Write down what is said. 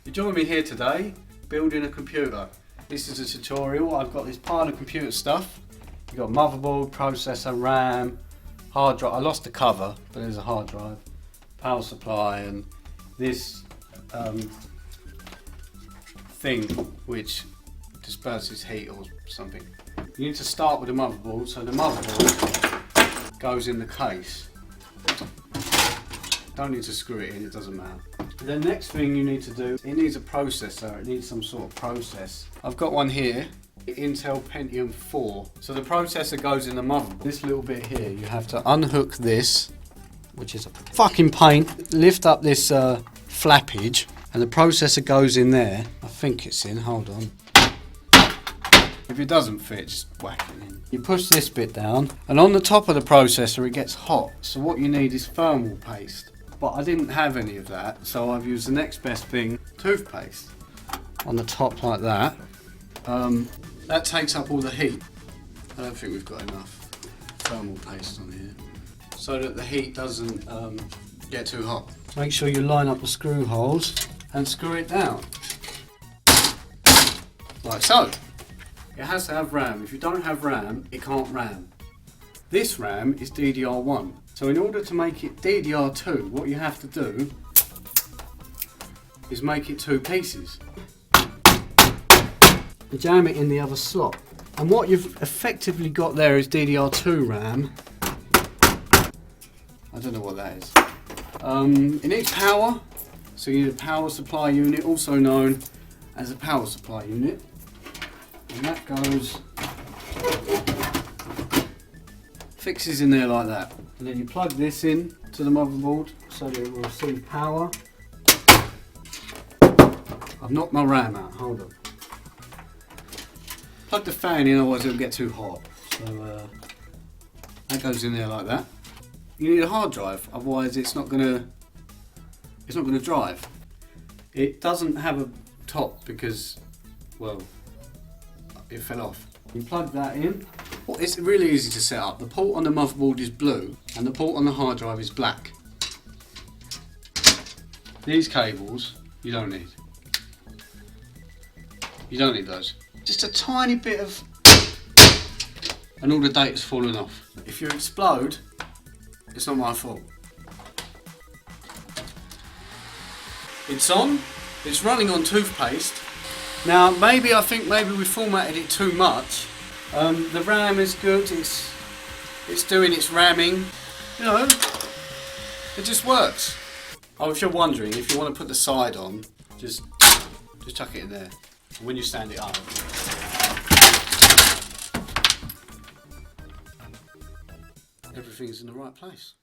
You join me here today building a computer. This is a tutorial. I've got this pile of computer stuff. You've got motherboard, processor, RAM, hard drive. I lost the cover, but there's a hard drive, power supply, and this thing which disperses heat or something. You need to start with the motherboard, so the motherboard goes in the case. Don't need to screw it in, it doesn't matter. The next thing you need to do, it needs a processor, it needs some sort of process. I've got one here, Intel Pentium 4. So the processor goes in the motherboard. This little bit here, you have to unhook this, which is a fucking pain. Lift up this flappage, and the processor goes in there. I think it's in, hold on. If it doesn't fit, just whack it in. You push this bit down, and on the top of the processor it gets hot. So what you need is thermal paste. But I didn't have any of that, so I've used the next best thing, toothpaste. On the top like that. That takes up all the heat. I don't think we've got enough thermal paste on here. So that the heat doesn't get too hot. Make sure you line up the screw holes and screw it down. Like so. It has to have RAM. If you don't have RAM, it can't RAM. This RAM is DDR1. So in order to make it DDR2, what you have to do is make it two pieces. You jam it in the other slot. And what you've effectively got there is DDR2 RAM. I don't know what that is. It needs power. So you need a power supply unit, also known as a power supply unit. And that goes, fixes in there like that. And then you plug this in to the motherboard so that it will receive power. I've knocked my RAM out, hold on. Plug the fan in, otherwise it'll get too hot. So that goes in there like that. You need a hard drive, otherwise it's not gonna drive. It doesn't have a top because, well, it fell off. You plug that in. Well, it's really easy to set up. The port on the motherboard is blue and the port on the hard drive is black. These cables you don't need. You don't need those. Just a tiny bit of, and all the data's fallen off. If you explode, it's not my fault. It's on. It's running on toothpaste. Now I think maybe we formatted it too much. The RAM is good, it's doing its ramming. You know, it just works. Oh, if you're wondering, if you want to put the side on, just chuck it in there. When you stand it up, everything's in the right place.